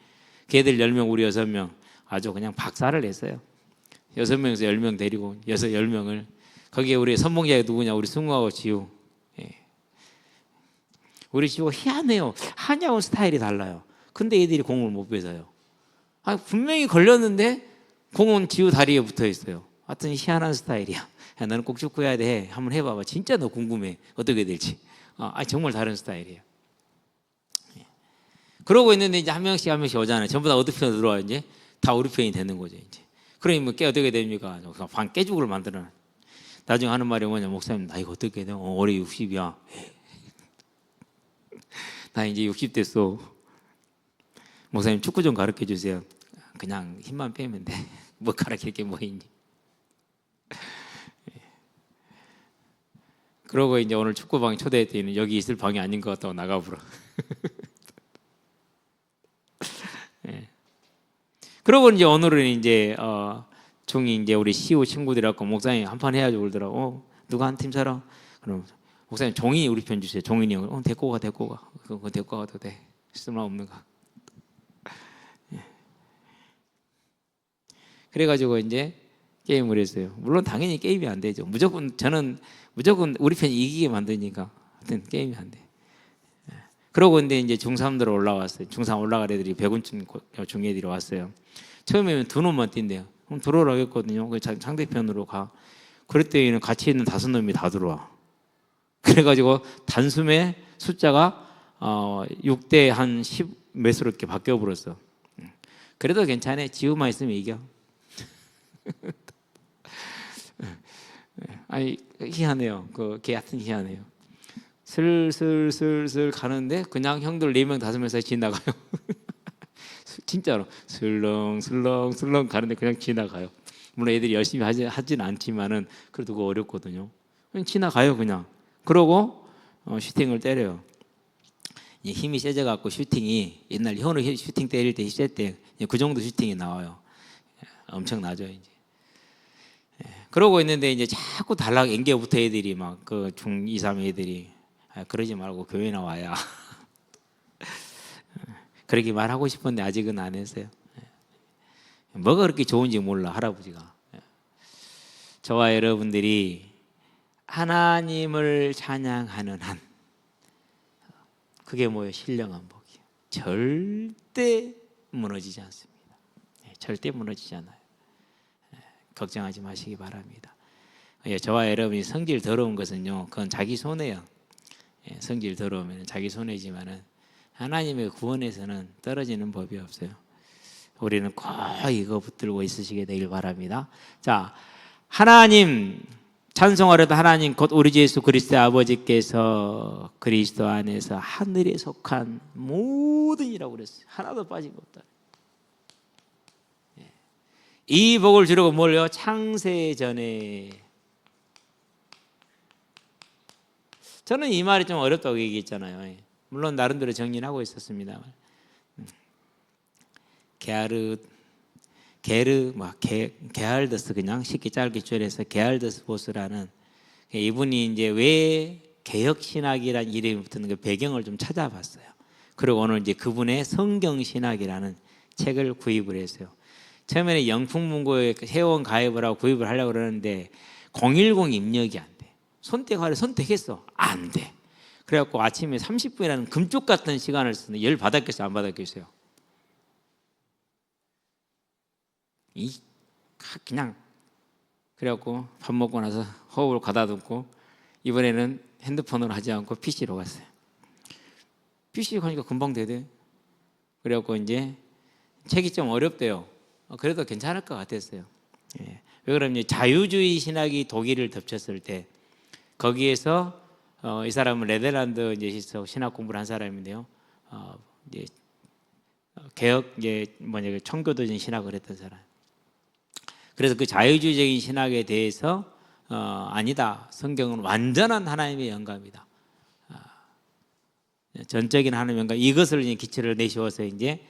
걔들 10명, 우리 6명 아주 그냥 박살을 냈어요. 6명에서 10명 데리고 10명을. 거기에 우리 선봉자가 누구냐? 우리 승우하고 지우. 우리 지우가 희한해요. 한야원 스타일이 달라요. 근데 얘들이 공을 못 뺏어요. 분명히 걸렸는데 공은 지우 다리에 붙어 있어요. 하여튼 희한한 스타일이야. 야, 너는 꼭 축구해야 돼. 한번 해봐봐. 진짜 너 궁금해. 어떻게 될지. 정말 다른 스타일이에요. 그러고 있는데 이제 한 명씩 오잖아요. 전부 다 어디 편으로 들어와 이제 다 우리 편이 되는 거죠. 이제. 그러니 뭐 어떻게 됩니까? 반 깨죽을 만들어. 나중에 하는 말이 뭐냐? 목사님 나 이거 어떻게 돼? 올해 60이야. 나 이제 60 됐어. 목사님 축구 좀 가르쳐 주세요. 그냥 힘만 빼면 돼. 뭐 가르칠 게 뭐 있니? 그러고 이제 오늘 축구방에 초대했더니 여기 있을 방이 아닌 것 같다고 나가버려. 그러고 이제 오늘은 이제 중이 이제 우리 시우 친구들이라고 목사님 한 판 해야죠 그러더라고. 누가 한 팀 사라? 그럼 목사님 종인이 우리 편 주세요. 종인이 형. 데리고 가. 그거 데리고 가도 돼. 쓸모없는 거. 그래가지고 이제 게임을 했어요. 물론 당연히 게임이 안 되죠. 저는 무조건 우리 편이 이기게 만드니까 하여튼 게임이 안 돼. 그러고 근데 이제 중3들 올라왔어요. 중3 올라갈 애들이 백운쯤 중애들이 왔어요. 처음에는 두 놈만 뛴대요. 그럼 들어오라고 했거든요. 상대편으로 가. 그랬더니 같이 있는 5놈이 다 들어와. 그래가지고 단숨에 숫자가 6대 한 10 몇으로 이렇게 바뀌어버렸어. 그래도 괜찮아. 지우만 있으면 이겨. 아니 희한해요. 걔 같은 희한해요. 슬슬 가는데 그냥 형들 4명 5명 사이 지나가요. 진짜로 슬렁 가는데 그냥 지나가요. 물론 애들이 열심히 하진 않지만은 그래도 그거 어렵거든요. 그냥 지나가요 그냥. 그러고 슈팅을 때려요. 힘이 세져갖고 슈팅이 옛날 현우 슈팅 때릴 때 셌대. 그 정도 슈팅이 나와요. 엄청나죠 이제. 그러고 있는데 이제 자꾸 달랑 앵겨부터 애들이 막 그 중2, 3 애들이 그러지 말고 교회 나와야. 그렇게 말하고 싶은데 아직은 안 했어요. 뭐가 그렇게 좋은지 몰라 할아버지가. 저와 여러분들이 하나님을 찬양하는 한 그게 뭐예요? 신령한 복이에요. 절대 무너지지 않습니다. 절대 무너지지 않아요. 걱정하지 마시기 바랍니다. 저와 여러분이 성질 더러운 것은요, 그건 자기 손해요. 성질 더러우면 자기 손해지만은 하나님의 구원에서는 떨어지는 법이 없어요. 우리는 꼭 이거 붙들고 있으시게 되길 바랍니다. 자, 하나님 찬송하려다 하나님 곧 우리 주 예수 그리스도의 아버지께서 그리스도 안에서 하늘에 속한 모든 이라고 그랬어요. 하나도 빠진 거 없다. 이 복을 주려고 뭘요? 창세전에. 저는 이 말이 좀 어렵다고 얘기했잖아요. 물론 나름대로 정리를 하고 있었습니다. 게알더스 그냥 쉽게 짧게 줄여서 게알더스 보스라는 이분이 이제 왜 개혁신학이라는 이름이 붙는 그 배경을 좀 찾아봤어요. 그리고 오늘 이제 그분의 성경신학이라는 책을 구입을 했어요. 처음에는 영풍문고에 회원 가입을 하고 구입을 하려고 그러는데 010 입력이 안 돼. 선택하려 선택했어. 안 돼. 그래갖고 아침에 30분이라는 금쪽 같은 시간을 쓰는데 열 받았겠어요? 안 받았겠어요? 그냥 그래갖고 밥 먹고 나서 허브를 가다듬고 이번에는 핸드폰으로 하지 않고 PC로 갔어요. PC 가니까 금방 되대. 그래갖고 이제 책이 좀 어렵대요. 그래도 괜찮을 것 같았어요. 왜 그러냐면 자유주의 신학이 독일을 덮쳤을 때 거기에서 이 사람은 네덜란드 이제 신학 공부를 한 사람인데요. 이제 개혁 청교도적인 신학을 했던 사람. 그래서 그 자유주의적인 신학에 대해서 아니다. 성경은 완전한 하나님의 영감이다. 전적인 하나님의 영감. 이것을 이제 기초를 내세워서 이제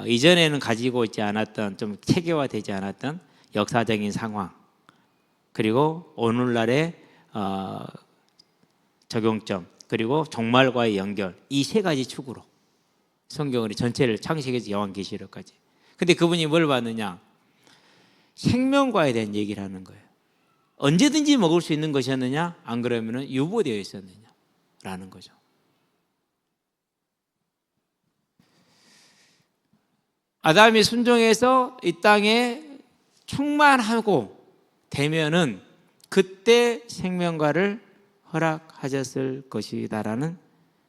이전에는 가지고 있지 않았던 좀 체계화되지 않았던 역사적인 상황 그리고 오늘날의 적용점 그리고 종말과의 연결 이 3가지 축으로 성경을 전체를 창세기에서 요한계시록까지. 근데 그분이 뭘 봤느냐? 생명과에 대한 얘기를 하는 거예요. 언제든지 먹을 수 있는 것이었느냐? 안 그러면은 유보되어 있었느냐라는 거죠. 아담이 순종해서 이 땅에 충만하고 되면은 그때 생명과를 허락하셨을 것이다라는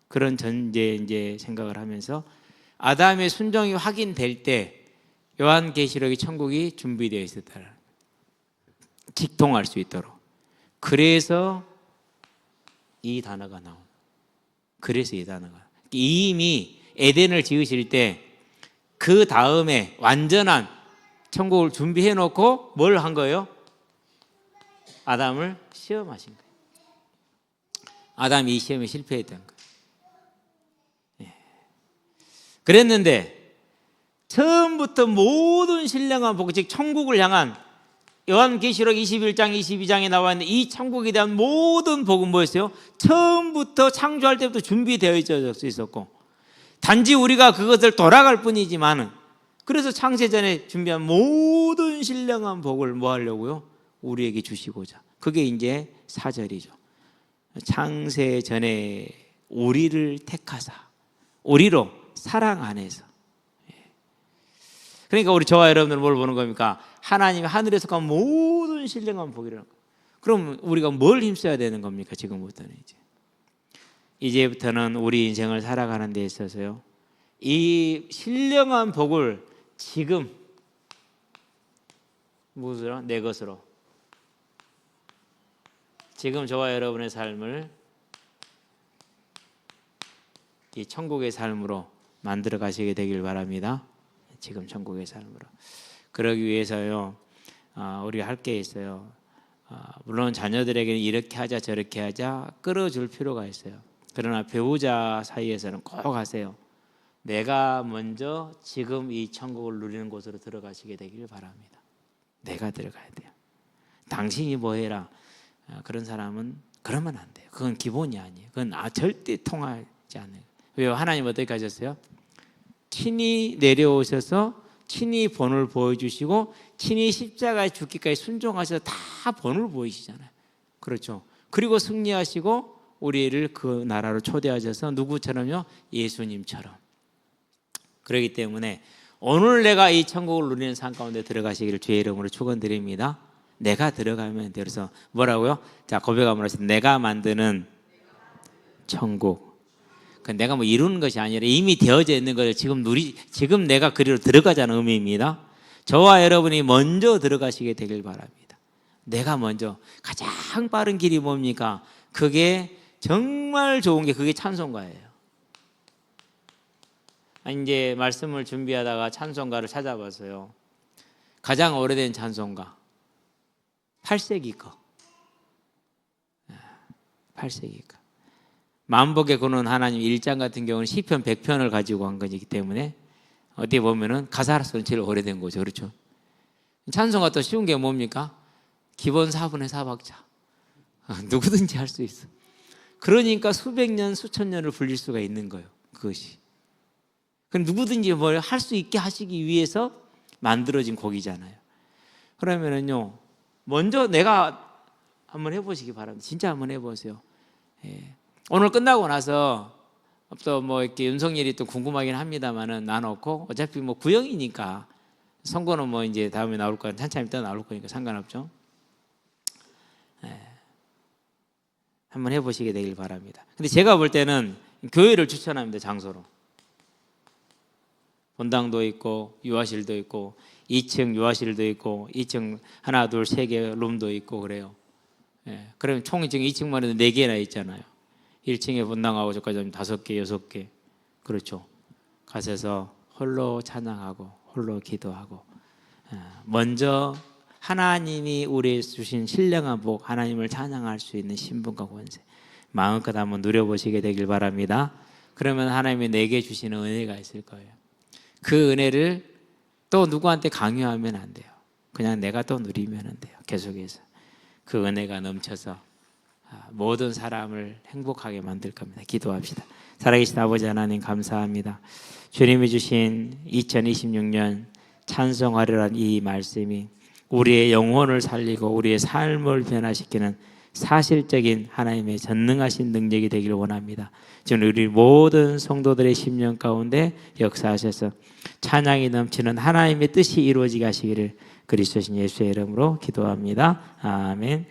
그런 전제 이제 생각을 하면서 아담의 순종이 확인될 때 요한계시록의 천국이 준비되어 있었다라는 직통할 수 있도록. 그래서 이 단어가 나옵니다. 그래서 이 단어가 이미 에덴을 지으실 때 그 다음에 완전한 천국을 준비해 놓고 뭘 한 거예요? 아담을 시험하신 거예요. 아담이 이 시험에 실패했던 거예요. 그랬는데 처음부터 모든 신령한 복, 즉 천국을 향한 요한계시록 21장 22장에 나와 있는 이 천국에 대한 모든 복은 뭐였어요? 처음부터 창조할 때부터 준비되어 있었고, 단지 우리가 그것을 돌아갈 뿐이지만은, 그래서 창세전에 준비한 모든 신령한 복을 뭐 하려고요? 우리에게 주시고자. 그게 이제 4절이죠. 창세전에 우리를 택하사, 우리로 사랑 안에서. 그러니까 우리 저와 여러분들 뭘 보는 겁니까? 하나님이 하늘에 속한 모든 신령한 복이라는 거. 그럼 우리가 뭘 힘써야 되는 겁니까? 지금부터는 이제부터는 우리 인생을 살아가는 데 있어서요, 이 신령한 복을 지금 무엇으로? 내 것으로. 지금 저와 여러분의 삶을 이 천국의 삶으로 만들어 가시게 되길 바랍니다. 지금 천국의 삶으로. 그러기 위해서요, 우리가 할 게 있어요. 물론 자녀들에게는 이렇게 하자 저렇게 하자 끌어줄 필요가 있어요. 그러나 배우자 사이에서는 꼭 하세요. 내가 먼저 지금 이 천국을 누리는 곳으로 들어가시게 되길 바랍니다. 내가 들어가야 돼요. 당신이 뭐 해라, 그런 사람은 그러면 안 돼요. 그건 기본이 아니에요. 그건 절대 통하지 않아요. 왜요? 하나님 어떻게 하셨어요? 친히 내려오셔서 친히 본을 보여주시고 친히 십자가에 죽기까지 순종하셔서 다 본을 보이시잖아요. 그렇죠. 그리고 승리하시고 우리를 그 나라로 초대하셔서 누구처럼요? 예수님처럼. 그렇기 때문에 오늘 내가 이 천국을 누리는 삶 가운데 들어가시기를 주의 이름으로 축원드립니다. 내가 들어가면 돼요. 그래서 뭐라고요? 자, 고백 한번 하세요. 내가 만드는 천국. 그 내가 뭐 이루는 것이 아니라 이미 되어져 있는 것을 지금 내가 그리로 들어가자는 의미입니다. 저와 여러분이 먼저 들어가시게 되길 바랍니다. 내가 먼저. 가장 빠른 길이 뭡니까? 그게 정말 좋은 게 그게 찬송가예요. 이제 말씀을 준비하다가 찬송가를 찾아봤어요. 가장 오래된 찬송가 8세기 거. 8세기 거. 만복의 근원 하나님 1장 같은 경우는 시편 100편을 가지고 한 거기 때문에 어떻게 보면은 가사로서는 제일 오래된 거죠. 그렇죠? 찬송가 또 쉬운 게 뭡니까? 기본 4분의 4박자. 누구든지 할 수 있어. 그러니까 수백 년, 수천 년을 불릴 수가 있는 거예요. 그것이. 누구든지 뭘 할 수 있게 하시기 위해서 만들어진 곡이잖아요. 그러면은요, 먼저 내가 한번 해보시기 바랍니다. 진짜 한번 해보세요. 예. 오늘 끝나고 나서 또 뭐 이렇게 윤석열이 또 궁금하긴 합니다만은 놔놓고 어차피 뭐 구형이니까 선거는 뭐 이제 다음에 나올 거야. 한참 있다 나올 거니까 상관없죠. 예. 한번 해보시게 되길 바랍니다. 근데 제가 볼 때는 교회를 추천합니다. 장소로. 본당도 있고 유아실도 있고 2층 유아실도 있고 2층 하나 둘 세 개 룸도 있고 그래요. 예. 그러면 총 지금 2층만 해도 4개나 있잖아요. 1층에 본당하고 저까지 하면 5개, 6개. 그렇죠. 가셔서 홀로 찬양하고 홀로 기도하고 먼저 하나님이 우리에게 주신 신령한 복, 하나님을 찬양할 수 있는 신분과 권세 마음껏 한번 누려보시게 되길 바랍니다. 그러면 하나님이 내게 주시는 은혜가 있을 거예요. 그 은혜를 또 누구한테 강요하면 안 돼요. 그냥 내가 또 누리면 돼요. 계속해서 그 은혜가 넘쳐서 모든 사람을 행복하게 만들 겁니다. 기도합시다. 살아계신 아버지 하나님 감사합니다. 주님이 주신 2026년 찬송하리란 이 말씀이 우리의 영혼을 살리고 우리의 삶을 변화시키는 사실적인 하나님의 전능하신 능력이 되기를 원합니다. 지금 우리 모든 성도들의 심령 가운데 역사하셔서 찬양이 넘치는 하나님의 뜻이 이루어지게 하시기를 그리스도신 예수의 이름으로 기도합니다. 아멘.